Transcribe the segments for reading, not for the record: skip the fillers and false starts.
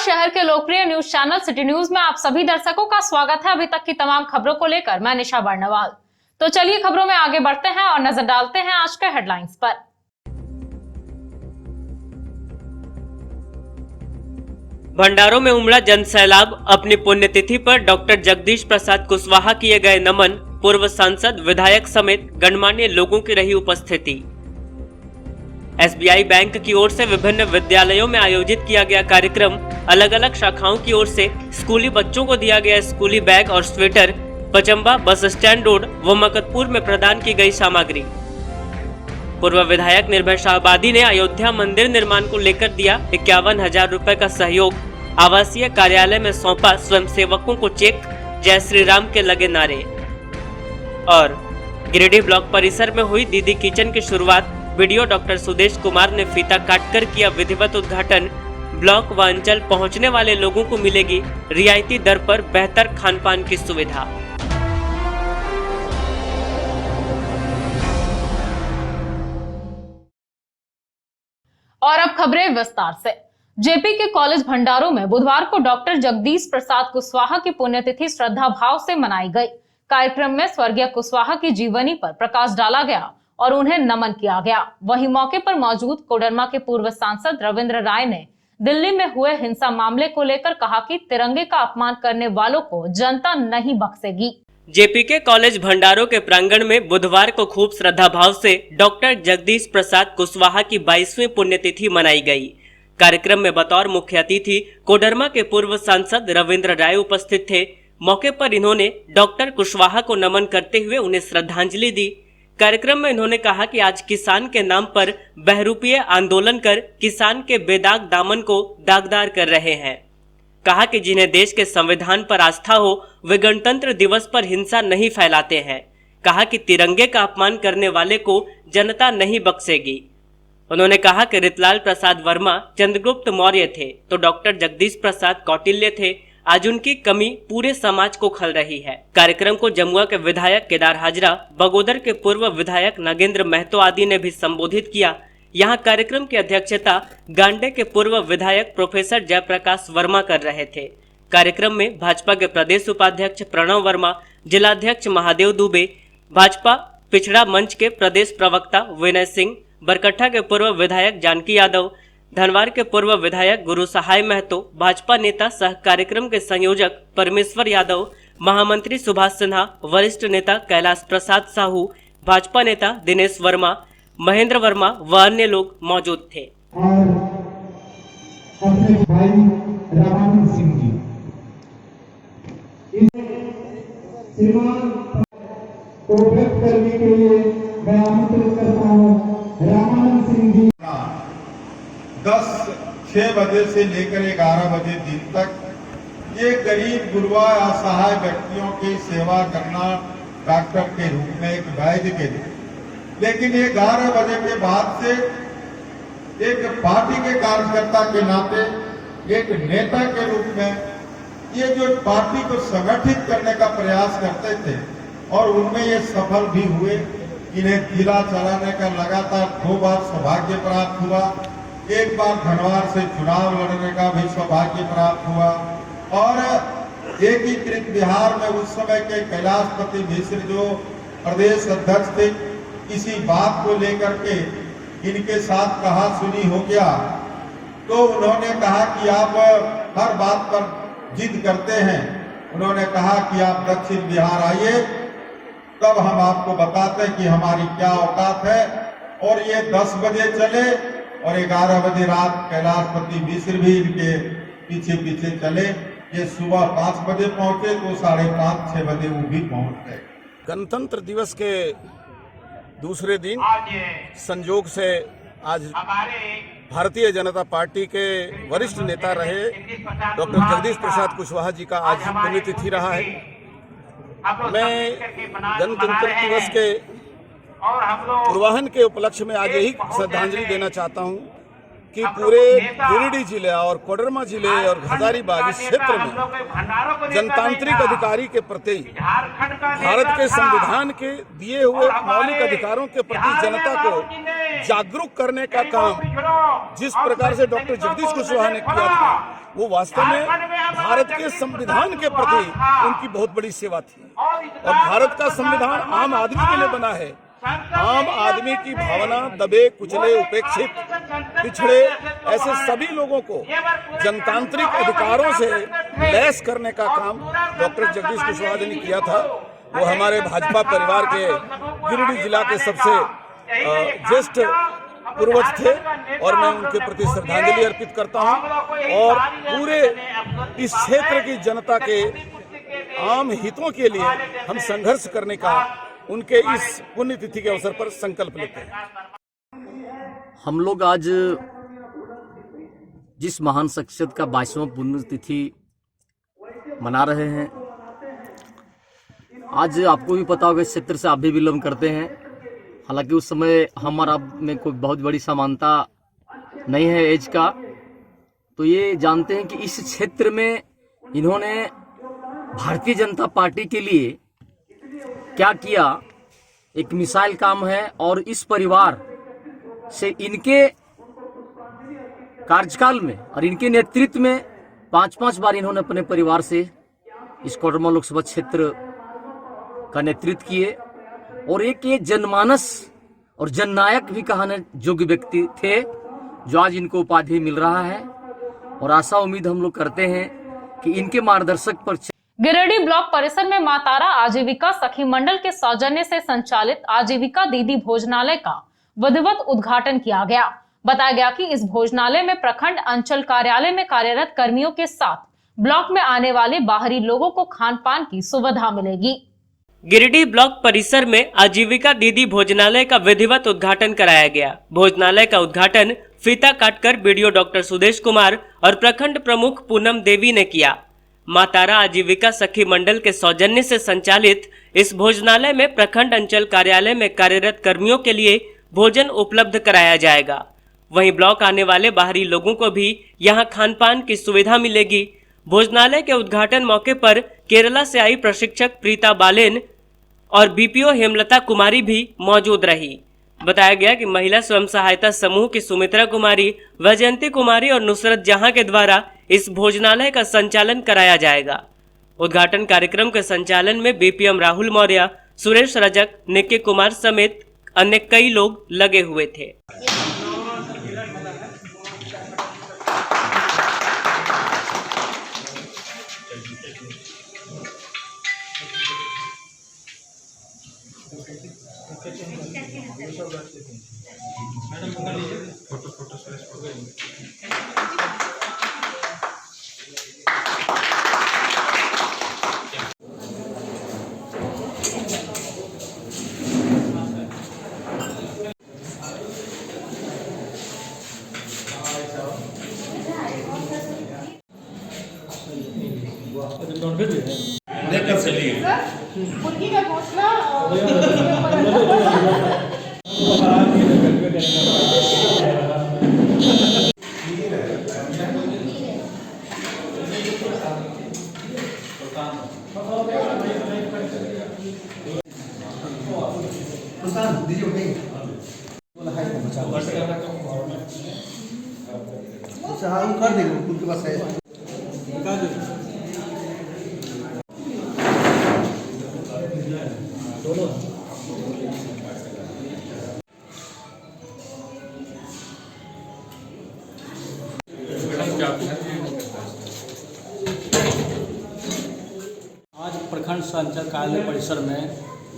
शहर के लोकप्रिय न्यूज चैनल सिटी न्यूज में आप सभी दर्शकों का स्वागत है। अभी तक की तमाम खबरों को लेकर मैं निशा बर्नवाल। तो चलिए खबरों में आगे बढ़ते हैं और नजर डालते हैं आज के हेडलाइंस पर। भंडारों में उमड़ा जन सैलाब। अपनी पुण्यतिथि पर डॉक्टर जगदीश प्रसाद कुशवाहा किए गए नमन। पूर्व सांसद, विधायक समेत गणमान्य लोगों की रही उपस्थिति। एसबीआई बैंक की ओर से विभिन्न विद्यालयों में आयोजित किया गया कार्यक्रम। अलग अलग शाखाओं की ओर से स्कूली बच्चों को दिया गया स्कूली बैग और sweater. Pachamba bus stand road व मकतपुर में प्रदान की गई सामग्री। पूर्व विधायक निर्भय शाहबादी ने अयोध्या मंदिर निर्माण को लेकर दिया 51,000 रुपए का सहयोग। आवासीय कार्यालय में सौंपा स्वयंसेवकों को चेक। जय श्री राम के लगे नारे। और गिरिडीह ब्लॉक परिसर में हुई दीदी किचन की शुरुआत। वीडियो डॉक्टर सुदेश कुमार ने फीता काटकर किया विधिवत उद्घाटन। ब्लॉक व अंचल पहुंचने वाले लोगों को मिलेगी रियायती दर पर बेहतर खानपान की सुविधा। और अब खबरें विस्तार से। जेपी के कॉलेज भंडारों में बुधवार को डॉक्टर जगदीश प्रसाद कुशवाहा की पुण्यतिथि श्रद्धा भाव से मनाई गई। कार्यक्रम में स्वर्गीय कुशवाहा की जीवनी पर प्रकाश डाला गया और उन्हें नमन किया गया। वहीं मौके पर मौजूद कोडरमा के पूर्व सांसद रविंद्र राय ने दिल्ली में हुए हिंसा मामले को लेकर कहा कि तिरंगे का अपमान करने वालों को जनता नहीं बख्शेगी। जेपी के कॉलेज भंडारों के प्रांगण में बुधवार को खूब श्रद्धा भाव से डॉक्टर जगदीश प्रसाद कुशवाहा की 22वीं पुण्यतिथि मनाई गई। कार्यक्रम में बतौर मुख्य अतिथि कोडरमा के पूर्व सांसद रविंद्र राय उपस्थित थे। मौके पर इन्होंने डॉक्टर कुशवाहा को नमन करते हुए उन्हें श्रद्धांजलि दी। कार्यक्रम में इन्होंने कहा कि आज किसान के नाम पर बहरूपीय आंदोलन कर किसान के बेदाग दामन को दागदार कर रहे हैं। कहा कि जिन्हें देश के संविधान पर आस्था हो वे गणतंत्र दिवस पर हिंसा नहीं फैलाते हैं। कहा कि तिरंगे का अपमान करने वाले को जनता नहीं बख्शेगी। उन्होंने कहा कि रितलाल प्रसाद वर्मा चंद्रगुप्त मौर्य थे तो डॉक्टर जगदीश प्रसाद कौटिल्य थे। आज उनकी कमी पूरे समाज को खल रही है। कार्यक्रम को जमुआ के विधायक केदार हाजरा, बगोदर के पूर्व विधायक नागेंद्र महतो आदि ने भी संबोधित किया। यहाँ कार्यक्रम की अध्यक्षता गांडे के पूर्व विधायक प्रोफेसर जयप्रकाश वर्मा कर रहे थे। कार्यक्रम में भाजपा के प्रदेश उपाध्यक्ष प्रणव वर्मा, जिलाध्यक्ष महादेव दुबे, भाजपा पिछड़ा मंच के प्रदेश प्रवक्ता विनय सिंह, बरकट्ठा के पूर्व विधायक जानकी यादव, धनवार के पूर्व विधायक गुरु सहाय महतो, भाजपा नेता सह कार्यक्रम के संयोजक परमेश्वर यादव, महामंत्री सुभाष सिन्हा, वरिष्ठ नेता कैलाश प्रसाद साहू, भाजपा नेता दिनेश वर्मा, महेंद्र वर्मा व अन्य लोग मौजूद थे। और अपने भाई रामानंद सिंह जी, श्रीमान को व्यक्त करने के लिए मैं आमंत्रित करता हूँ। रामानंद सिंह जी 6 बजे से लेकर 11 बजे दिन तक ये गरीब गुरबा असहाय व्यक्तियों की सेवा करना डॉक्टर के रूप में एक वैद्य के लिए। लेकिन ये 11 बजे के बाद से एक पार्टी के कार्यकर्ता के नाते, एक नेता के रूप में ये जो पार्टी को संगठित करने का प्रयास करते थे और उनमें ये सफल भी हुए। इन्हें जिला चलाने का लगातार 2 बार सौभाग्य प्राप्त हुआ। एक बार धनवार से चुनाव लड़ने का भी सौभाग्य प्राप्त हुआ। और एकीकृत बिहार में उस समय के कैलाशपति मिश्र जो प्रदेश अध्यक्ष थे, इसी बात को लेकर के इनके साथ कहा सुनी हो गया तो उन्होंने कहा कि आप हर बात पर जिद करते हैं। उन्होंने कहा कि आप दक्षिण बिहार आइए, तब हम आपको बताते हैं कि हमारी क्या औकात है। और ये 10 बजे चले और 11 बजे रात कैलाशपति मिश्र भी इनके पीछे पीछे चले। ये सुबह 5 बजे पहुंचे तो 5:30-6 बजे वो भी पहुंच गए। गणतंत्र दिवस के दूसरे दिन संजोग से आज भारतीय जनता पार्टी के वरिष्ठ नेता रहे डॉक्टर जगदीश प्रसाद कुशवाहा जी का आज पुण्यतिथि रहा है। मैं गणतंत्र दिवस के पूर्वाहन के उपलक्ष्य में आज यही श्रद्धांजलि देना चाहता हूं कि पूरे गिरिडीह जिले और कोडरमा जिले और हजारीबाग इस क्षेत्र में जनतांत्रिक अधिकारी के प्रति, भारत के संविधान के दिए हुए मौलिक अधिकारों के प्रति जनता को जागरूक करने का काम जिस प्रकार से डॉक्टर जगदीश कुशवाहा ने किया था, वो वास्तव में भारत के संविधान के प्रति उनकी बहुत बड़ी सेवा थी। और भारत का संविधान आम आदमी के लिए बना है। आम आदमी की भावना, दबे कुचले, उपेक्षित, पिछड़े, ऐसे सभी लोगों को जनतांत्रिक अधिकारों से लैस करने का काम डॉक्टर जगदीश कुशवाहा जी ने किया था। वो हमारे भाजपा परिवार के गिरिडीह जिला के सबसे ज्येष्ठ पूर्वज थे और मैं उनके प्रति श्रद्धांजलि अर्पित करता हूं और पूरे इस क्षेत्र की जनता के आम हितों के लिए हम संघर्ष करने का उनके इस पुण्यतिथि के अवसर पर संकल्प लेते हैं। हम लोग आज जिस महान शख्सियत का 22वां पुण्यतिथि मना रहे हैं, आज आपको भी पता होगा इस क्षेत्र से आप भी बिलोंग करते हैं। हालांकि उस समय हमारा में कोई बहुत बड़ी समानता नहीं है एज का, तो ये जानते हैं कि इस क्षेत्र में इन्होंने भारतीय जनता पार्टी के लिए क्या किया, एक मिसाइल काम है। और इस परिवार से इनके कार्यकाल में और इनके नेतृत्व में 5-5 बार इन्होंने अपने परिवार से इस कोडरमा लोकसभा क्षेत्र का नेतृत्व किए और एक ये जनमानस और जननायक भी कहने योग्य व्यक्ति थे, जो आज इनको उपाधि मिल रहा है। और आशा उम्मीद हम लोग करते हैं कि इनके मार्गदर्शक पर गिरिडीह ब्लॉक परिसर में मां तारा आजीविका सखी मंडल के सौजन्य से संचालित आजीविका दीदी भोजनालय का विधिवत उद्घाटन किया गया। बताया गया कि इस भोजनालय में प्रखंड अंचल कार्यालय में कार्यरत कर्मियों के साथ ब्लॉक में आने वाले बाहरी लोगों को खान पान की सुविधा मिलेगी। गिरिडीह ब्लॉक परिसर में आजीविका दीदी भोजनालय का विधिवत उद्घाटन कराया गया। भोजनालय का उद्घाटन फीता काटकर बीडीओ डॉक्टर सुदेश कुमार और प्रखंड प्रमुख पूनम देवी ने किया। मां तारा आजीविका सखी मंडल के सौजन्य से संचालित इस भोजनालय में प्रखंड अंचल कार्यालय में कार्यरत कर्मियों के लिए भोजन उपलब्ध कराया जाएगा। वहीं ब्लॉक आने वाले बाहरी लोगों को भी यहां खान पान की सुविधा मिलेगी। भोजनालय के उद्घाटन मौके पर केरला से आई प्रशिक्षक प्रीता बालेन और बीपीओ हेमलता कुमारी भी मौजूद रही। बताया गया कि महिला स्वयं सहायता समूह की सुमित्रा कुमारी, वैजयंती कुमारी और नुसरत जहां के द्वारा इस भोजनालय का संचालन कराया जाएगा। उद्घाटन कार्यक्रम के संचालन में बीपीएम राहुल मौर्य, सुरेश रजक, निक्की कुमार समेत अन्य कई लोग लगे हुए थे। लेकर चलिए मुर्गी का घोंसला कर देंगे उनके पास है। आज प्रखंड संचालक कार्यालय परिसर में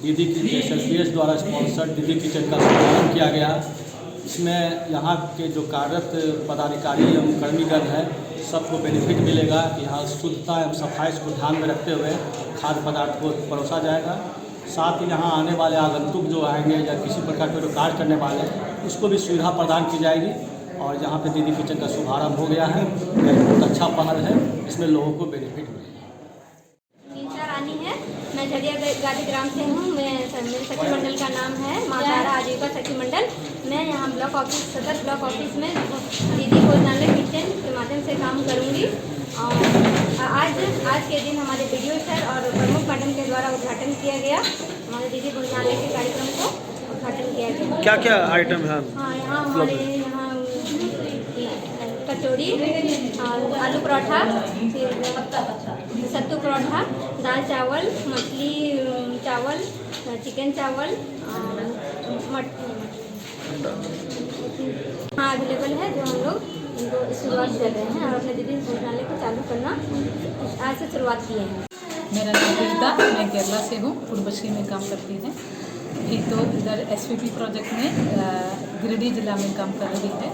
दीदी की एसएलपीएस द्वारा स्पॉन्सर्ड दीदी किचन का शुभारंभ किया गया। इसमें यहाँ के जो कार्यरत पदाधिकारी एवं कर्मीगण हैं सबको बेनिफिट मिलेगा कि यहाँ शुद्धता एवं सफाई को ध्यान में रखते हुए खाद्य पदार्थ को परोसा जाएगा। साथ ही यहाँ आने वाले आगंतुक जो आएंगे या किसी प्रकार के जो कार्य करने वाले उसको भी सुविधा प्रदान की जाएगी। और यहाँ पे दीदी किचन का शुभारंभ हो गया है। यह बहुत अच्छा पहल है, इसमें लोगों को बेनिफिट मिलेगा। मैं झड़िया गाड़ी ग्राम से हूँ। मैं मेरे सखी मंडल का नाम है माँ तारा आजीविका सखी मंडल। मैं यहाँ ब्लॉक ऑफिस सदर ब्लॉक ऑफिस में दीदी भोजनालय किचन के माध्यम से काम करूँगी। और आज के दिन हमारे वीडियो सर और प्रमुख मैडम के द्वारा उद्घाटन किया गया। हमारे दीदी भोजनालय के कार्यक्रम को उद्घाटन किया गया। क्या क्या आइटम है? हाँ, यहाँ हमारे यहाँ कचौड़ी, आलू पराठा, फिर सत्तू पराठा, दाल चावल, मछली चावल, चिकन चावल हाँ अवेलेबल है, जो हम लोग इनको शुरुआत कर रहे हैं और अपने दीदी भोजनालय को चालू करना आज से शुरुआत किए हैं। मेरा नाम गीता, मैं केरला से हूँ, पूर्वश्री में काम करती हैं। एक तो इधर एसवीपी प्रोजेक्ट में गिरिडीह जिला में काम कर रही है।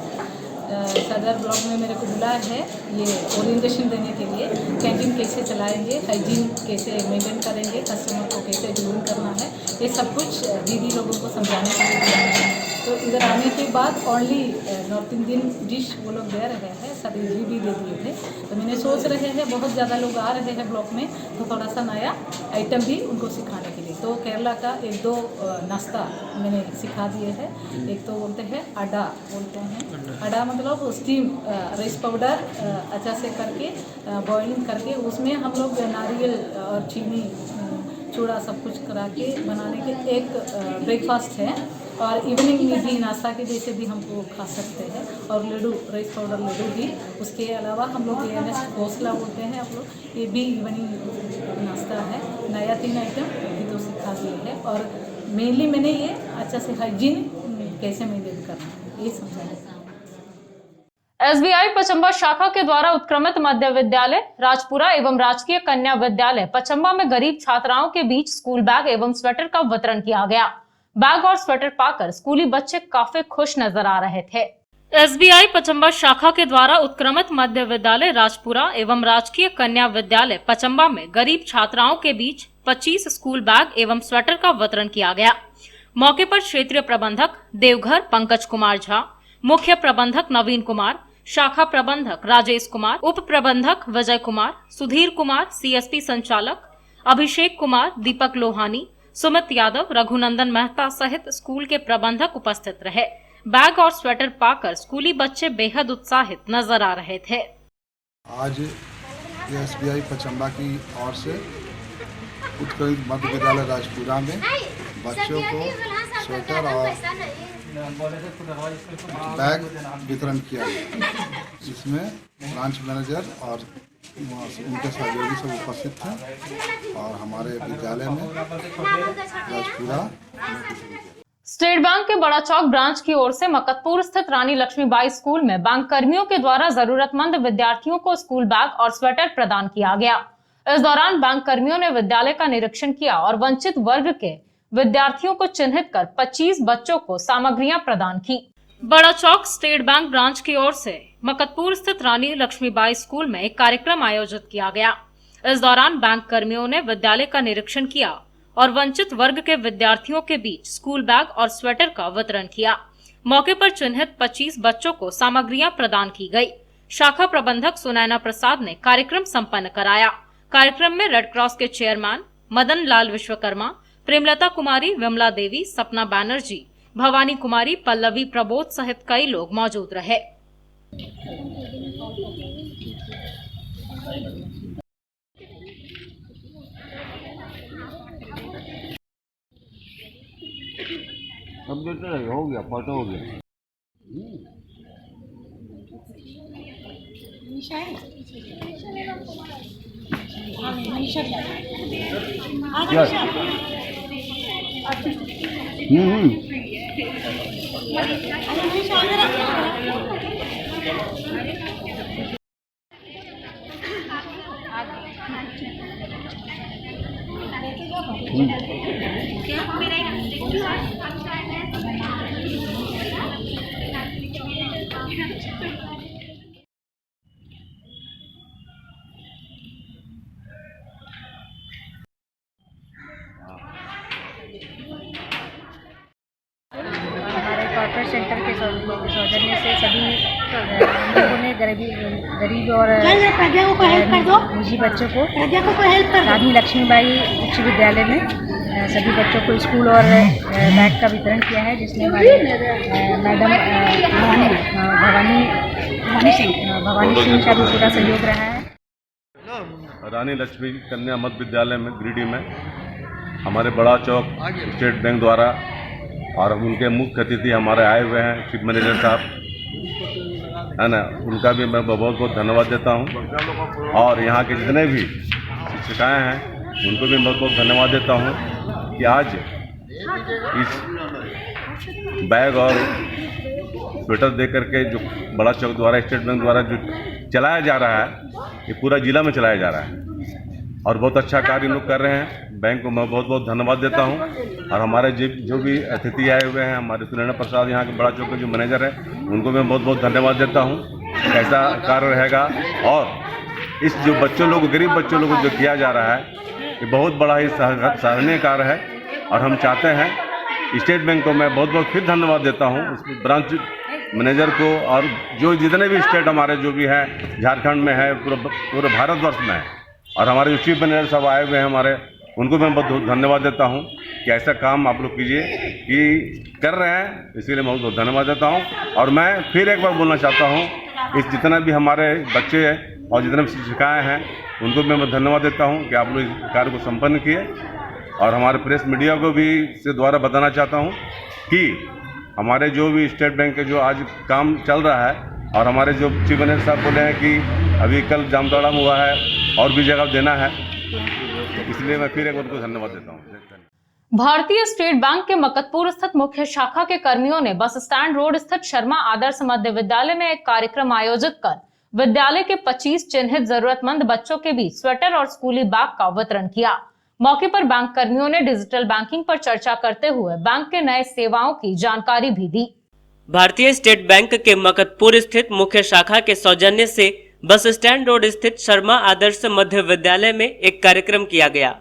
सदर ब्लॉक में मेरे को बुलाया है ये ओरिएंटेशन देने के लिए, कैंटीन कैसे चलाएंगे, हाइजीन कैसे मेंटेन करेंगे, कस्टमर को कैसे डीलिंग करना है, ये सब कुछ दीदी लोगों को समझाने के लिए बुलाया है। तो इधर आने के बाद ओनली नॉर्थ इंडियन डिश वो लोग दे रहे हैं, सब इडली भी दे दिए थे। तो मैंने सोच रहे हैं बहुत ज़्यादा लोग आ रहे हैं ब्लॉक में, तो थोड़ा सा नया आइटम भी उनको सिखाने के लिए। तो केरला का एक दो नाश्ता मैंने सिखा दिए हैं। एक तो बोलते हैं अडा बोलते हैं, अडा मतलब स्टीम राइस पाउडर अच्छा से करके बॉइलिंग करके उसमें हम लोग नारियल और चीनी चूड़ा सब कुछ करा के बनाने के एक ब्रेकफास्ट है। और इवनिंग में भी नाश्ता के जैसे भी हमको खा सकते हैं। और लड्डू, राइस पाउडर लड्डू भी। उसके अलावा हम लोग घोसला बोलते हैं आप लोग, ये भी इवनिंग नाश्ता है। नया 3 आइटम भी तो सिखा दिए है। और मेनली मैंने ये अच्छा से हाइजीन कैसे मेंटेन करना है ये समझाया। एसबीआई पचम्बा शाखा के द्वारा उत्क्रमित मध्य विद्यालय राजपुरा एवं राजकीय कन्या विद्यालय पचम्बा में गरीब छात्राओं के बीच स्कूल बैग एवं स्वेटर का वितरण किया गया। बैग और स्वेटर पाकर स्कूली बच्चे काफी खुश नजर आ रहे थे। एसबीआई पचम्बा शाखा के द्वारा उत्क्रमित मध्य विद्यालय राजपुरा एवं राजकीय कन्या विद्यालय पचम्बा में गरीब छात्राओं के बीच 25 स्कूल बैग एवं स्वेटर का वितरण किया गया। मौके पर क्षेत्रीय प्रबंधक देवघर पंकज कुमार झा, मुख्य प्रबंधक नवीन कुमार, शाखा प्रबंधक राजेश कुमार, उप प्रबंधक विजय कुमार, सुधीर कुमार, सीएसपी संचालक अभिषेक कुमार, दीपक लोहानी, सुमित यादव, रघुनंदन मेहता सहित स्कूल के प्रबंधक उपस्थित रहे। बैग और स्वेटर पाकर स्कूली बच्चे बेहद उत्साहित नजर आ रहे थे। आज एसबीआई पचम्बा की ओर से उत्कृष्ट मध्य विद्यालय राजपुरा में बच्चों को स्वेटर और बैग वितरण किया गया, जिसमें ब्रांच मैनेजर और उनके सहयोगी सब उपस्थित थे और हमारे विद्यालय में राजपुरा। स्टेट बैंक के बड़ा चौक ब्रांच की ओर से मकतपुर स्थित रानी लक्ष्मीबाई स्कूल में बैंक कर्मियों के द्वारा जरूरतमंद विद्यार्थियों को स्कूल बैग और स्वेटर प्रदान किया गया। इस दौरान बैंक कर्मियों ने विद्यालय का निरीक्षण किया और वंचित वर्ग के विद्यार्थियों को चिन्हित कर 25 बच्चों को सामग्रियां प्रदान की। बड़ा चौक स्टेट बैंक ब्रांच की ओर से मकतपुर स्थित रानी लक्ष्मीबाई स्कूल में एक कार्यक्रम आयोजित किया गया। इस दौरान बैंक कर्मियों ने विद्यालय का निरीक्षण किया और वंचित वर्ग के विद्यार्थियों के बीच स्कूल बैग और स्वेटर का वितरण किया। मौके पर चिन्हित 25 बच्चों को सामग्रियां प्रदान की गई। शाखा प्रबंधक सुनैना प्रसाद ने कार्यक्रम संपन्न कराया। कार्यक्रम में रेड क्रॉस के चेयरमैन मदन लाल विश्वकर्मा, प्रेमलता कुमारी, विमला देवी, सपना बैनर्जी, भवानी कुमारी, पल्लवी प्रबोध सहित कई लोग मौजूद रहे। हो गया, फोटो हो गया। कॉर्पोरेट सेंटर के सौजन्य से सभी लोगों ने गरीब और निजी बच्चों को रानी लक्ष्मीबाई उच्च विद्यालय में सभी बच्चों को स्कूल और बैग का वितरण किया है, जिसमें हमारी मैडम भवानी सिंह का भी पूरा सहयोग रहा है। रानी लक्ष्मी कन्या मध्य विद्यालय में गिरिडीह में हमारे बड़ा चौक स्टेट बैंक द्वारा और उनके मुख्य अतिथि हमारे आए हुए हैं चीफ मैनेजर साहब, है ना, उनका भी मैं बहुत बहुत धन्यवाद देता हूं। और यहाँ के जितने भी शिक्षिकाएँ हैं उनको भी बहुत बहुत धन्यवाद देता हूं कि आज इस बैग और स्वेटर दे करके जो बड़ा चौक द्वारा स्टेट बैंक द्वारा जो चलाया जा रहा है, ये पूरा जिला में चलाया जा रहा है और बहुत अच्छा कार्य लोग कर रहे हैं। बैंक को मैं बहुत बहुत धन्यवाद देता हूं। और हमारे जो भी अतिथि आए हुए हैं, हमारे सुनैना प्रसाद यहाँ के बड़ा चौक के जो मैनेजर हैं, उनको मैं बहुत बहुत धन्यवाद देता हूं। ऐसा कार्य रहेगा और इस जो बच्चों लोग, गरीब बच्चों लोग जो किया जा रहा है, ये बहुत बड़ा ही सराहनीय कार्य है। और हम चाहते हैं स्टेट बैंक को मैं बहुत बहुत फिर धन्यवाद देता हूँ, उसके ब्रांच मैनेजर को और जो जितने भी स्टेट हमारे जो भी हैं झारखंड में है, पूरे भारतवर्ष में है, और हमारे जो चीफ मैनेजर साहब आए हुए हैं हमारे, उनको मैं बहुत धन्यवाद देता हूं कि ऐसा काम आप लोग कीजिए कि कर रहे हैं, इसीलिए मैं बहुत धन्यवाद देता हूं। और मैं फिर एक बार बोलना चाहता हूं, इस जितना भी हमारे बच्चे हैं और जितने भी शिक्षिकाएँ हैं उनको भी मैं धन्यवाद देता हूं कि आप लोग इस कार्य को संपन्न किए। और हमारे प्रेस मीडिया को भी से द्वारा बताना चाहता हूं कि हमारे जो भी स्टेट बैंक के जो आज काम चल रहा है, और हमारे जो चीफ मैनेजर साहब बोले हैं कि अभी कल जामताड़ा में हुआ है और भी जगह देना है, इसलिए मैं फिर एक बार उनको धन्यवाद देता हूँ। भारतीय स्टेट बैंक के मकतपुर स्थित मुख्य शाखा के कर्मियों ने बस स्टैंड रोड स्थित शर्मा आदर्श मध्य विद्यालय में एक कार्यक्रम आयोजित कर विद्यालय के 25 चिन्हित जरूरतमंद बच्चों के बीच स्वेटर और स्कूली बैग का वितरण किया। मौके पर बैंक कर्मियों ने डिजिटल बैंकिंग पर चर्चा करते हुए बैंक के नए सेवाओं की जानकारी भी दी। भारतीय स्टेट बैंक के मकतपुर स्थित मुख्य शाखा के सौजन्य से बस स्टैंड रोड स्थित शर्मा आदर्श मध्य विद्यालय में एक कार्यक्रम किया गया।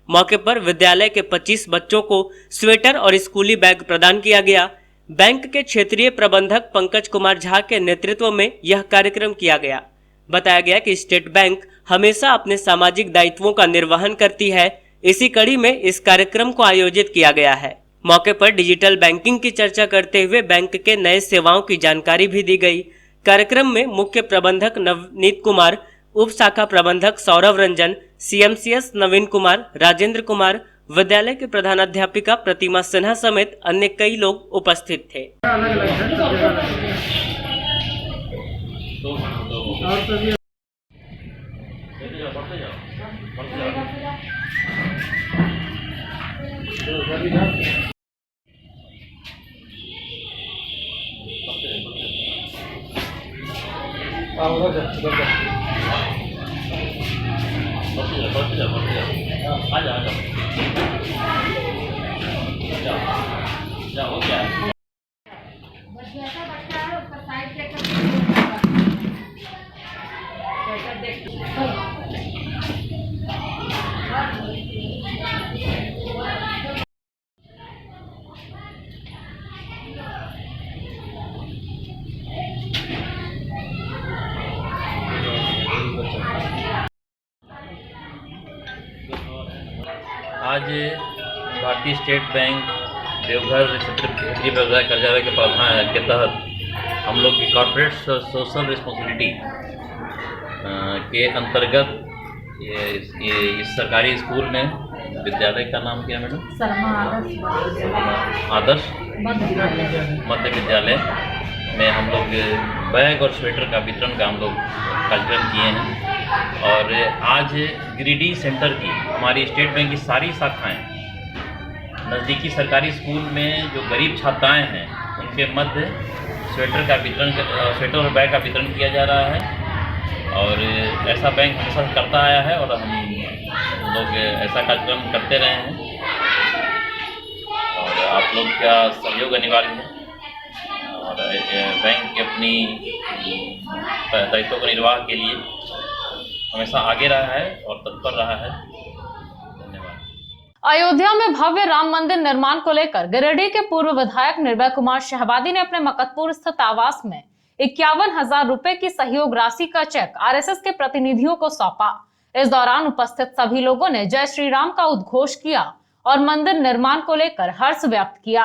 मौके पर विद्यालय के 25 बच्चों को स्वेटर और स्कूली बैग प्रदान किया गया। बैंक के क्षेत्रीय प्रबंधक पंकज कुमार झा के नेतृत्व में यह कार्यक्रम किया गया। बताया गया कि स्टेट बैंक हमेशा अपने सामाजिक दायित्वों का निर्वहन करती है, इसी कड़ी में इस कार्यक्रम को आयोजित किया गया है। मौके पर डिजिटल बैंकिंग की चर्चा करते हुए बैंक के नए सेवाओं की जानकारी भी दी गई। कार्यक्रम में मुख्य प्रबंधक नवनीत कुमार, उप शाखा प्रबंधक सौरभ रंजन, CMCS नवीन कुमार, राजेंद्र कुमार, विद्यालय के प्रधानाध्यापिका प्रतिमा सिन्हा समेत अन्य कई लोग उपस्थित थे। आज भारतीय स्टेट बैंक देवघर क्षेत्रीय व्यवसाय कार्यालय के प्रावधान के तहत हम लोग की कॉर्पोरेट सोशल रिस्पॉन्सिबिलिटी के अंतर्गत इस सरकारी स्कूल में, विद्यालय का नाम क्या है मैडम? शर्मा आदर्श मध्य विद्यालय में हम लोग बैग और स्वेटर का वितरण का हम लोग कार्यक्रम किए हैं। और आज गिरिडीह सेंटर की हमारी स्टेट बैंक की सारी शाखाएं नज़दीकी सरकारी स्कूल में जो गरीब छात्राएं हैं उनके मध्य स्वेटर और बैग का वितरण किया जा रहा है। और ऐसा बैंक हमेशा करता आया है और हम लोग ऐसा कार्यक्रम करते रहे हैं और आप लोग का सहयोग अनिवार्य है। और बैंक के अपनी दायित्वों के निर्वाह के लिए हमेशा आगे रहा है और तत्पर रहा है। धन्यवाद। अयोध्या में भव्य राम मंदिर निर्माण को लेकर गिरिडीह के पूर्व विधायक निर्भय कुमार शहबादी ने अपने मकतपुर स्थित आवास में 51,000 रुपए की सहयोग राशि का चेक RSS के प्रतिनिधियों को सौंपा। इस दौरान उपस्थित सभी लोगों ने जय श्री राम का उद्घोष किया और मंदिर निर्माण को लेकर हर्ष व्यक्त किया।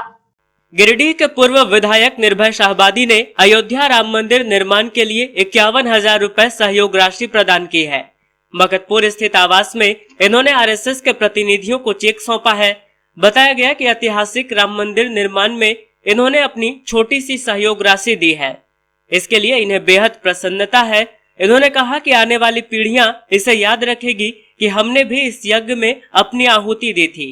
गिरिडीह के पूर्व विधायक निर्भय शाहबादी ने अयोध्या राम मंदिर निर्माण के लिए 51,000 रुपए सहयोग राशि प्रदान की है। मगधपुर स्थित आवास में इन्होंने आरएसएस के प्रतिनिधियों को चेक सौंपा है। बताया गया कि ऐतिहासिक राम मंदिर निर्माण में इन्होंने अपनी छोटी सी सहयोग राशि दी है। इसके लिए इन्हें बेहद प्रसन्नता है। इन्होंने कहा कि आने वाली पीढ़ियां इसे याद रखेगी कि हमने भी इस यज्ञ में अपनी आहुति दी थी।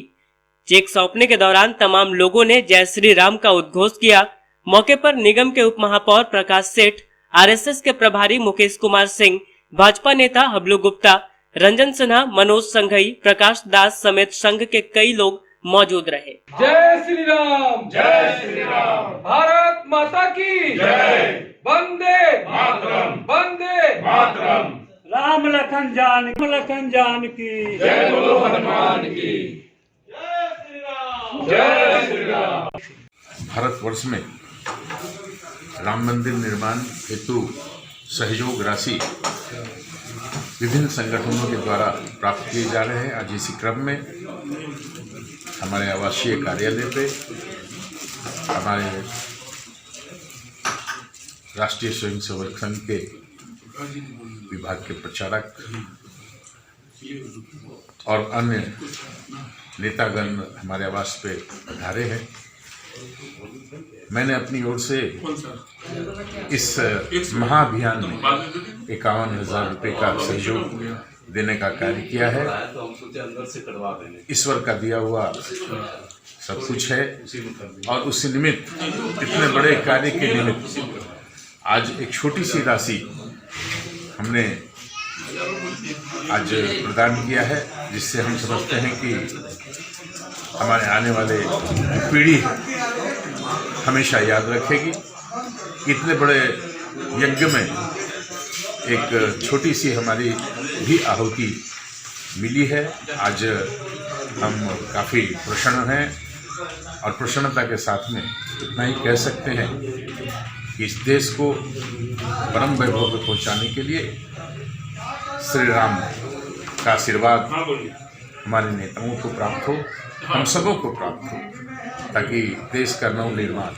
चेक सौंपने के दौरान तमाम लोगों ने जय श्री राम का उद्घोष किया। मौके पर निगम के उप महापौर प्रकाश सेठ, आरएसएस के प्रभारी मुकेश कुमार सिंह, भाजपा नेता हबलू गुप्ता, रंजन सिन्हा, मनोज संघई, प्रकाश दास समेत संघ के कई लोग मौजूद रहे। जय श्री राम, जय श्री राम, भारत माता की जय, वंदे मातरम, वंदे मातरम, राम लखन जानकी, जय बोलो हनुमान की, जय श्री राम, जय श्री राम। भारतवर्ष में राम मंदिर निर्माण हेतु सहयोग राशि विभिन्न संगठनों के द्वारा प्राप्त किए जा रहे हैं। आज इसी क्रम में हमारे आवासीय कार्यालय पे हमारे राष्ट्रीय स्वयंसेवक संघ के विभाग के प्रचारक और अन्य नेतागण हमारे आवास पे पधारे हैं। मैंने अपनी ओर से इस महाअभियान में 51,000 रुपये का सहयोग देने का कार्य किया है। ईश्वर का दिया हुआ सब कुछ है और उस निमित्त इतने बड़े कार्य के निमित्त आज एक छोटी सी राशि हमने आज प्रदान किया है, जिससे हम समझते हैं कि हमारे आने वाले पीढ़ी हमेशा याद रखेगी। इतने बड़े यज्ञ में एक छोटी सी हमारी भी आहुति मिली है। आज हम काफ़ी प्रसन्न हैं और प्रसन्नता के साथ में इतना ही कह सकते हैं कि इस देश को परम वैभव पे पहुंचाने के लिए श्री राम का आशीर्वाद हमारे नेताओं को प्राप्त हो, हम सबों को प्राप्त हो, ताकि देश का नव निर्माण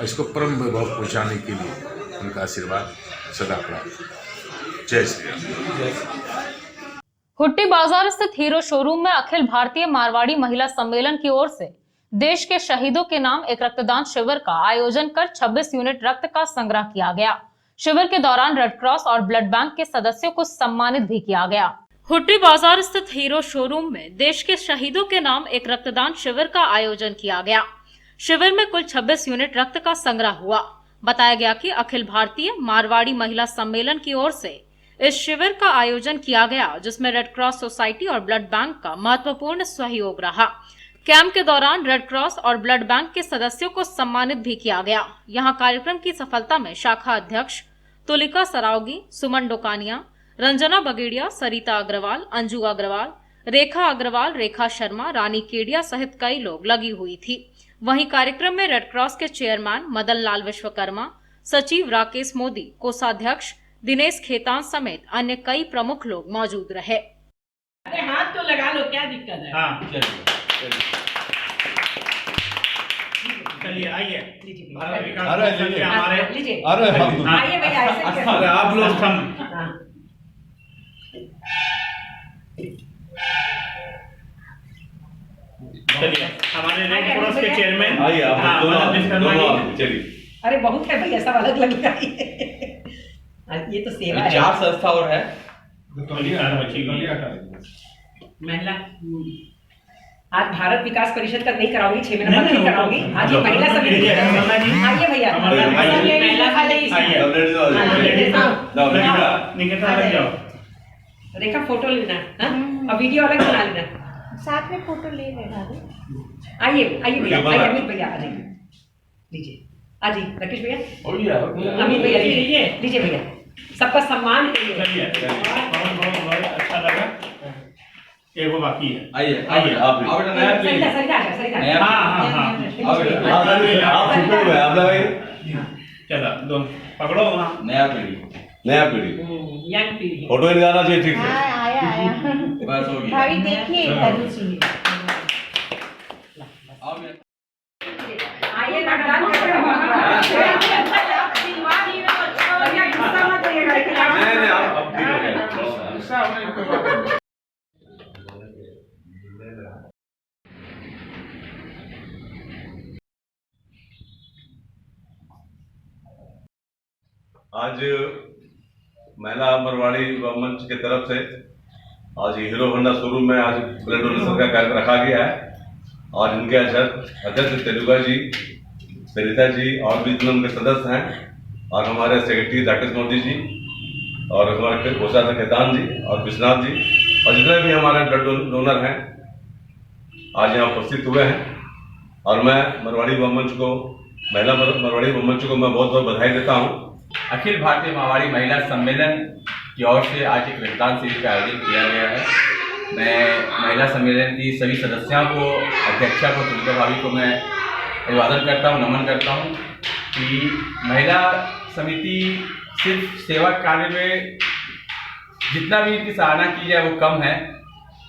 इसको परम वैभव पहुंचाने के लिए उनका आशीर्वाद सदा प्राप्त हो। जय श्री राम। हुट्टी बाजार स्थित हीरो शोरूम में अखिल भारतीय मारवाड़ी महिला सम्मेलन की ओर से देश के शहीदों के नाम एक रक्तदान शिविर का आयोजन कर 26 यूनिट रक्त का संग्रह किया गया। शिविर के दौरान रेड क्रॉस और ब्लड बैंक के सदस्यों को सम्मानित भी किया गया। हुट्टी बाजार स्थित हीरो शोरूम में देश के शहीदों के नाम एक रक्तदान शिविर का आयोजन किया गया। शिविर में कुल 26 यूनिट रक्त का संग्रह हुआ। बताया गया कि अखिल भारतीय मारवाड़ी महिला सम्मेलन की ओर से इस शिविर का आयोजन किया गया, जिसमें रेड क्रॉस सोसाइटी और ब्लड बैंक का महत्वपूर्ण सहयोग रहा। कैंप के दौरान रेड क्रॉस और ब्लड बैंक के सदस्यों को सम्मानित भी किया गया। यहां कार्यक्रम की सफलता में शाखा अध्यक्ष तुलिका सरावगी, सुमन डोकानिया, रंजना बगेड़िया, सरिता अग्रवाल, अंजू अग्रवाल, रेखा अग्रवाल, रेखा शर्मा, रानी केडिया सहित कई लोग लगी हुई थी। वहीं कार्यक्रम में रेड क्रॉस के चेयरमैन मदन लाल विश्वकर्मा, सचिव राकेश मोदी, कोषाध्यक्ष दिनेश खेतान समेत अन्य कई प्रमुख लोग मौजूद रहे। हाथ तो लगा लो, क्या दिक्कत है? हाँ, चलिए आइए। आइए भैया, ऐसे आप लोग चलिए, हमारे रेड क्रॉस के चेयरमैन आइए। अरे बहुत है भैया, सब अलग अलग ये तो सेवा है। 4 संस्था और है महिला। आज भारत विकास परिषद तक नहीं कराऊंगी, 6 महीने बाद नहीं कराऊंगी। आज ये महिला समिति आइए भैया, रेखा फोटो लेना और वीडियो अलग बना लेना, साथ में फोटो ले लेना। आइए आइए भैया, आइए अमित भैया आ जाइए, लीजिए आ जाइए, राकेश भैया, अमित भैया लीजिए भैया, सबका सम्मान है। बहुत अच्छा लगा। ये वो बाकी है। आइए आइए आप चलो दो पकड़ो। नया पीढ़ी फोटो लगाना चाहिए ठीक से। आया बस हो गया। भाभी देखिए, आइए ना डाल के गुस्सा मत करिएगा। नहीं अब ठीक हो गया। गुस्सा होने की कोई बात नहीं। आज महिला मरवाड़ी व मंच की तरफ से आज हीरो होंडा शोरूम में आज ब्लड डोनेशन का कार्यक्रम रखा गया है और इनके अध्यक्ष तेलुगा जी, सरिता जी और भी जिलों के सदस्य हैं और हमारे सेक्रेटरी राकेश मोदी जी और हमारे कोषाध्यक्ष केदान जी और विश्वनाथ जी और जितने भी हमारे ब्लड डोनर हैं आज यहाँ उपस्थित हुए हैं। और मैं मरवाड़ी व मंच को महिला मरवाड़ी व मंच को मैं बहुत बहुत बधाई देता हूँ। अखिल भारतीय मारवाड़ी महिला सम्मेलन की ओर से आज एक रक्तदान शिविर का आयोजन किया गया है। मैं महिला सम्मेलन की सभी सदस्यों को, अध्यक्षा को, सुनीता भाभी को मैं अभिवादन करता हूँ, नमन करता हूँ कि महिला समिति सिर्फ सेवा कार्य में जितना भी इनकी सराहना की जाए वो कम है।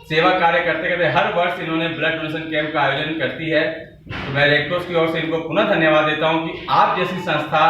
सेवा कार्य करते करते हर वर्ष इन्होंने ब्लड डोनेशन कैंप का आयोजन करती है। तो मैं रेड क्रॉस की ओर से इनको पुनः धन्यवाद देता हूँ कि आप जैसी संस्था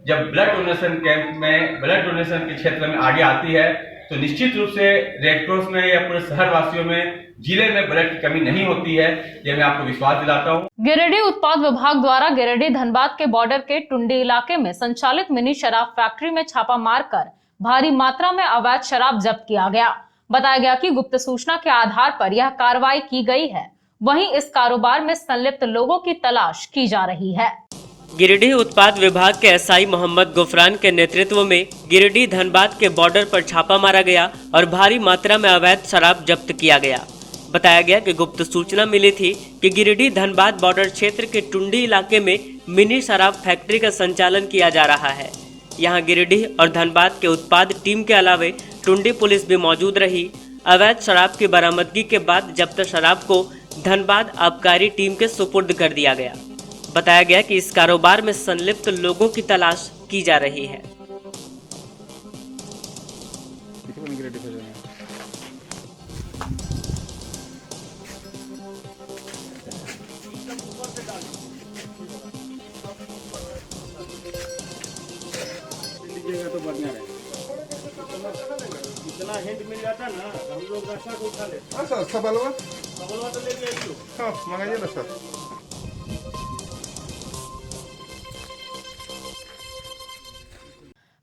जब ब्लड डोनेशन कैंप में, ब्लड डोनेशन के क्षेत्र में आगे आती है तो निश्चित रूप से रेड क्रॉस में या पूरे शहर वासियों में, जिले में ब्लड की कमी नहीं होती है। ये मैं आपको विश्वास दिलाता हूँ। गिरिडीह उत्पाद विभाग द्वारा गिरिडीह धनबाद के बॉर्डर के टुंडी इलाके में संचालित मिनी शराब फैक्ट्री में छापा मारकर भारी मात्रा में अवैध शराब जब्त किया गया। बताया गया कि गुप्त सूचना के आधार पर यह कार्रवाई की गई है। वहीं इस कारोबार में संलिप्त लोगों की तलाश की जा रही है। गिरिडीह उत्पाद विभाग के एसआई मोहम्मद गुफरान के नेतृत्व में गिरिडीह धनबाद के बॉर्डर पर छापा मारा गया और भारी मात्रा में अवैध शराब जब्त किया गया। बताया गया कि गुप्त सूचना मिली थी कि गिरिडीह धनबाद बॉर्डर क्षेत्र के टुंडी इलाके में मिनी शराब फैक्ट्री का संचालन किया जा रहा है। यहां गिरिडीह और धनबाद के उत्पाद टीम के अलावे टुंडी पुलिस भी मौजूद रही। अवैध शराब की बरामदगी के बाद जब्त शराब को धनबाद आबकारी टीम के सुपुर्द कर दिया गया। बताया गया कि इस कारोबार में संलिप्त लोगों की तलाश की जा रही है। तो बढ़िया रहे, इतना हिंट मिल जाता ना हम लोग रक्षा को उठा लेते। हाँ सर, अच्छा बलवा तो लेके आइए। हाँ मंगाइए ना सर।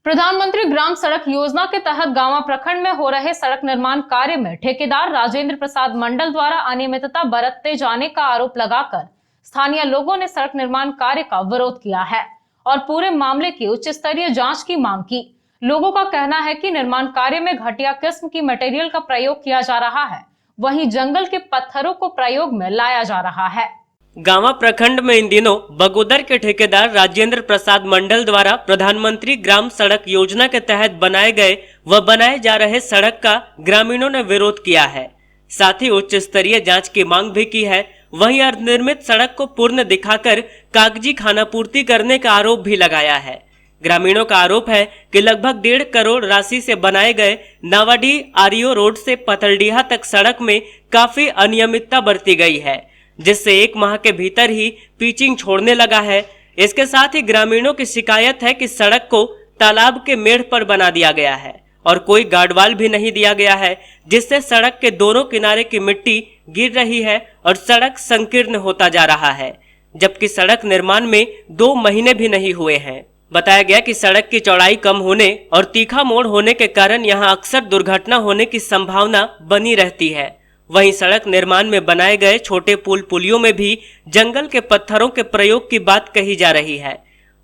प्रधानमंत्री ग्राम सड़क योजना के तहत गांवा प्रखंड में हो रहे सड़क निर्माण कार्य में ठेकेदार राजेंद्र प्रसाद मंडल द्वारा अनियमितता बरतते जाने का आरोप लगाकर स्थानीय लोगों ने सड़क निर्माण कार्य का विरोध किया है और पूरे मामले की उच्च स्तरीय जांच की मांग की। लोगों का कहना है कि निर्माण कार्य में घटिया किस्म की मटेरियल का प्रयोग किया जा रहा है, वहीं जंगल के पत्थरों को प्रयोग में लाया जा रहा है। गांवा प्रखंड में इन दिनों बगोदर के ठेकेदार राजेंद्र प्रसाद मंडल द्वारा प्रधानमंत्री ग्राम सड़क योजना के तहत बनाए गए व बनाए जा रहे सड़क का ग्रामीणों ने विरोध किया है। साथ ही उच्च स्तरीय जांच की मांग भी की है। वहीं अर्धनिर्मित सड़क को पूर्ण दिखाकर कागजी खानापूर्ति करने का आरोप भी लगाया है। ग्रामीणों का आरोप है कि लगभग 1.5 करोड़ राशि से बनाए गए नावाडीह आरईओ रोड से पथलडीहा तक सड़क में काफी अनियमितता बरती गई है, जिससे 1 माह के भीतर ही पिचिंग छोड़ने लगा है। इसके साथ ही ग्रामीणों की शिकायत है कि सड़क को तालाब के मेढ़ पर बना दिया गया है और कोई गार्डवाल भी नहीं दिया गया है, जिससे सड़क के दोनों किनारे की मिट्टी गिर रही है और सड़क संकीर्ण होता जा रहा है, जबकि सड़क निर्माण में 2 महीने भी नहीं हुए हैं। बताया गया कि सड़क की चौड़ाई कम होने और तीखा मोड़ होने के कारण यहां अक्सर दुर्घटना होने की संभावना बनी रहती है। वहीं सड़क निर्माण में बनाए गए छोटे पुल पुलियों में भी जंगल के पत्थरों के प्रयोग की बात कही जा रही है।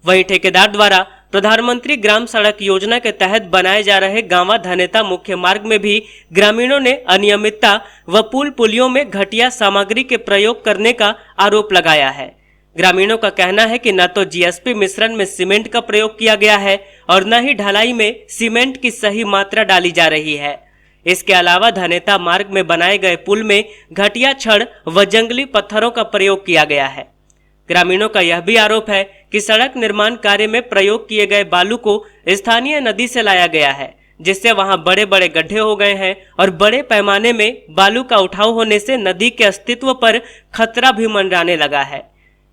वहीं ठेकेदार द्वारा प्रधानमंत्री ग्राम सड़क योजना के तहत बनाए जा रहे गांवा धनेता मुख्य मार्ग में भी ग्रामीणों ने अनियमितता व पुल पुलियों में घटिया सामग्री के प्रयोग करने का आरोप लगाया है। ग्रामीणों का कहना है कि न तो जीएसपी मिश्रण में सीमेंट का प्रयोग किया गया है और न ही ढलाई में सीमेंट की सही मात्रा डाली जा रही है। इसके अलावा धनेता मार्ग में बनाए गए पुल में घटिया छड़ व जंगली पत्थरों का प्रयोग किया गया है। ग्रामीणों का यह भी आरोप है कि सड़क निर्माण कार्य में प्रयोग किए गए बालू को स्थानीय नदी से लाया गया है, जिससे वहां बड़े बड़े गड्ढे हो गए हैं और बड़े पैमाने में बालू का उठाव होने से नदी के अस्तित्व पर खतरा भी मंडराने लगा है।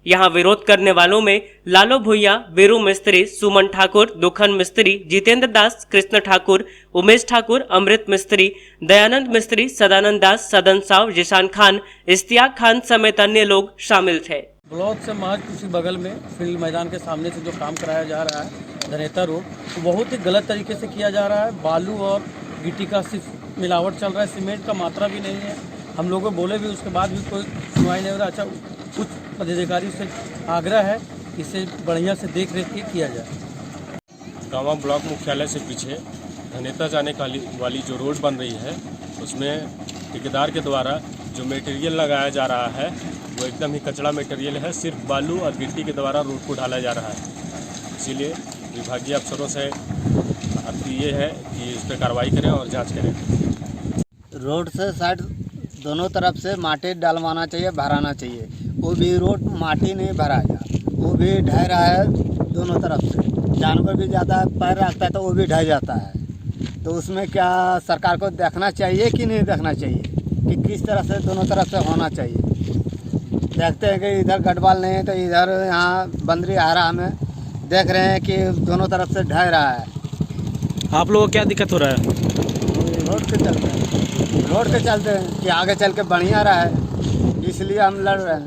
यहां विरोध करने वालों में लालो भुइया, वीरू मिस्त्री, सुमन ठाकुर, दुखन मिस्त्री, जितेंद्र दास, कृष्ण ठाकुर, उमेश ठाकुर, अमृत मिस्त्री, दयानंद मिस्त्री, सदानंद दास, सदन साव, जिशान खान, इश्तियाक खान समेत अन्य लोग शामिल थे। ब्लॉक से महज कुछ बगल में फील्ड मैदान के सामने से जो काम कराया जा रहा है धनेता रोड, तो बहुत ही गलत तरीके से किया जा रहा है। बालू और गिट्टी का सिर्फ मिलावट चल रहा है, सीमेंट का मात्रा भी नहीं है। हम लोगों को बोले भी, उसके बाद भी कोई सुनवाई नहीं हो रहा। अच्छा, कुछ पदाधिकारी से आग्रह है इसे बढ़िया से देख रेख किया जाए। गाँव ब्लॉक मुख्यालय से पीछे धनेता जाने वाली जो रोड बन रही है, उसमें ठेकेदार के द्वारा जो मटेरियल लगाया जा रहा है वो एकदम ही कचरा मटेरियल है। सिर्फ बालू और गिट्टी के द्वारा रोड को ढाला जा रहा है। इसीलिए विभागीय अफसरों से ये है कि इस पर कार्रवाई करें और जांच करें। रोड से साइड दोनों तरफ से माटी डलवाना चाहिए, भराना चाहिए। वो भी रोड माटी नहीं भराया, वो भी ढह रहा है दोनों तरफ से। जानवर भी ज़्यादा पैर रखता है तो वो भी ढह जाता है। तो उसमें क्या सरकार को देखना चाहिए कि नहीं देखना चाहिए कि किस तरह से दोनों तरफ से होना चाहिए। देखते हैं कि इधर गढ़वाल नहीं है तो इधर यहाँ बंदरी आरा में देख रहे हैं कि दोनों तरफ से ढह रहा है। आप लोगों को क्या दिक्कत हो रहा है? रोड के चलते हैं कि आगे चल के बढ़िया रहा है, इसलिए हम लड़ रहे हैं।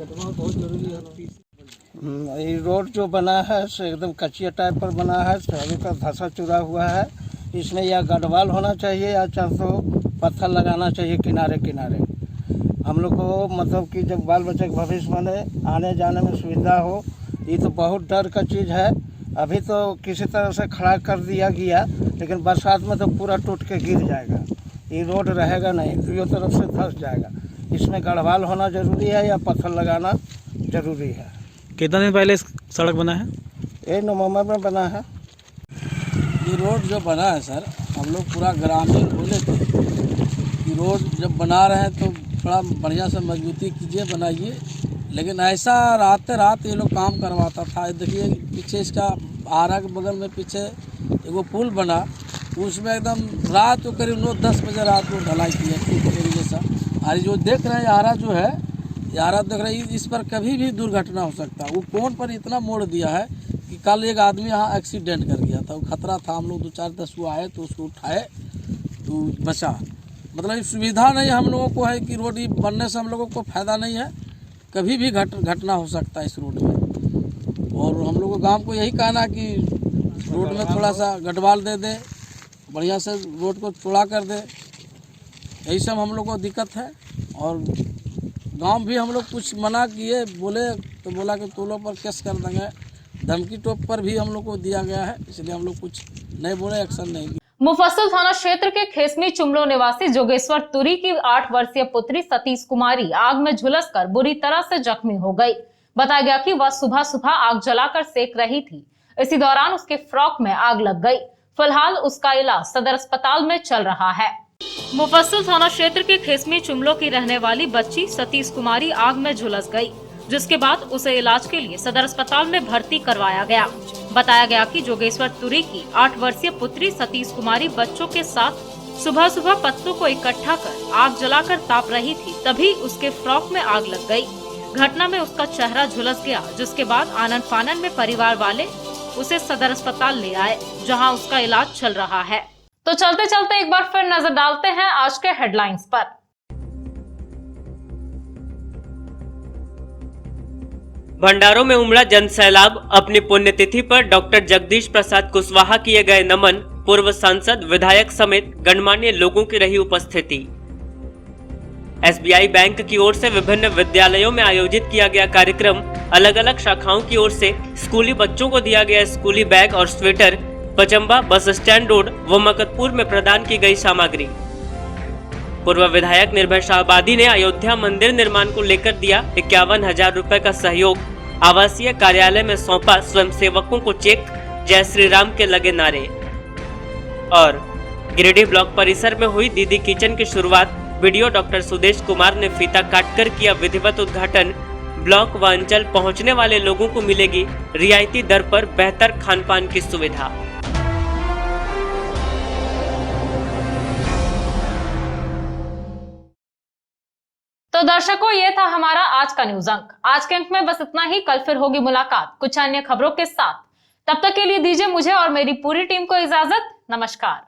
ये रोड जो बना है से एकदम कच्चिया टाइप पर बना है, सभी का धंसा चुरा हुआ है। इसमें या गढ़वाल होना चाहिए या 400 पत्थर लगाना चाहिए किनारे किनारे। हम लोग को मतलब कि जब बाल बच्चे का भविष्य बने, आने जाने में सुविधा हो। ये तो बहुत डर का चीज़ है। अभी तो किसी तरह से खड़ा कर दिया गया, लेकिन बरसात में तो पूरा टूट के गिर जाएगा। ये रोड रहेगा नहीं, दोनों तरफ से धंस जाएगा। इसमें गढ़वाल होना जरूरी है या पत्थर लगाना जरूरी है। कितने दिन पहले सड़क बना है? ये नवंबर में बना है। ये रोड जो बना है सर, हम लोग पूरा ग्रामीण बोले थे कि रोड जब बना रहे हैं तो थोड़ा बढ़िया से मजबूती कीजिए, बनाइए। लेकिन ऐसा रात ये लोग काम करवाता था। देखिए पीछे इसका आरा के बगल में पीछे एगो पुल बना, उसमें एकदम रात को करीब 9-10 बजे रात को ढलाई की है जैसा। और जो देख रहे हैं आरा जो है, आरा देख रहे हैं, इस पर कभी भी दुर्घटना हो सकता है। वो कोन पर इतना मोड़ दिया है कि कल एक आदमी यहाँ एक्सीडेंट कर गया था। वो खतरा था, हम लोग 2-4-10 वो आए तो उसको उठाए तो बचा। मतलब सुविधा नहीं हम लोगों को है कि रोड बनने से हम लोगों को फ़ायदा नहीं है, कभी भी घटना हो सकता है इस रोड में। और हम लोग को गाँव को यही कहना कि रोड में थोड़ा सा गढ़वाल दे दे, बढ़िया से रोड को चौड़ा कर दे। यही सब हम लोग को दिक्कत है। और गांव भी हम लोग कुछ मना किए, बोले तो बोला कि तोलों पर केस कर देंगे। धमकी टोप पर भी हम लोग को दिया गया है, इसलिए हम लोग कुछ नहीं बोले, एक्शन नहीं किया। मुफस्सिल थाना क्षेत्र के खेसमी चुमलो निवासी जोगेश्वर तुरी की 8 वर्षीय पुत्री सतीश कुमारी आग में झुलसकर बुरी तरह से जख्मी हो गई। बताया गया कि वह सुबह सुबह आग जलाकर सेक रही थी। इसी दौरान उसके फ्रॉक में आग लग गई। फिलहाल उसका इलाज सदर अस्पताल में चल रहा है। मुफस्सिल थाना क्षेत्र के खेसमी चुमलो की रहने वाली बच्ची सतीश कुमारी आग में झुलस गई, जिसके बाद उसे इलाज के लिए सदर अस्पताल में भर्ती करवाया गया। बताया गया कि जोगेश्वर तुरी की 8 वर्षीय पुत्री सतीश कुमारी बच्चों के साथ सुबह सुबह पत्तों को इकट्ठा कर आग जलाकर ताप रही थी, तभी उसके फ्रॉक में आग लग गई। घटना में उसका चेहरा झुलस गया, जिसके बाद आनन फानन में परिवार वाले उसे सदर अस्पताल ले आए, जहां उसका इलाज चल रहा है। तो चलते चलते एक बार फिर नजर डालते हैं आज के हेडलाइंस पर। भंडारों में उमड़ा जन सैलाब। अपनी पुण्यतिथि पर डॉक्टर जगदीश प्रसाद कुशवाहा किए गए नमन। पूर्व सांसद, विधायक समेत गणमान्य लोगों की रही उपस्थिति। SBI बैंक की ओर से विभिन्न विद्यालयों में आयोजित किया गया कार्यक्रम। अलग अलग शाखाओं की ओर से स्कूली बच्चों को दिया गया स्कूली बैग और sweater. Pachamba bus stand road व मकतपुर में प्रदान की गई सामग्री। पूर्व विधायक निर्भय शाहबादी ने अयोध्या मंदिर निर्माण को लेकर दिया 51,000 रुपए का सहयोग। आवासीय कार्यालय में सौंपा स्वयंसेवकों को चेक। जय श्री राम के लगे नारे। और गिरिडीह ब्लॉक परिसर में हुई दीदी किचन की शुरुआत। वीडियो डॉक्टर सुदेश कुमार ने फीता काटकर किया विधिवत उद्घाटन। ब्लॉक व अंचल पहुंचने वाले लोगों को मिलेगी रियायती दर पर बेहतर खान पान की सुविधा। तो दर्शकों, ये था हमारा आज का न्यूज अंक। आज के अंक में बस इतना ही। कल फिर होगी मुलाकात कुछ अन्य खबरों के साथ। तब तक के लिए दीजिए मुझे और मेरी पूरी टीम को इजाजत। नमस्कार।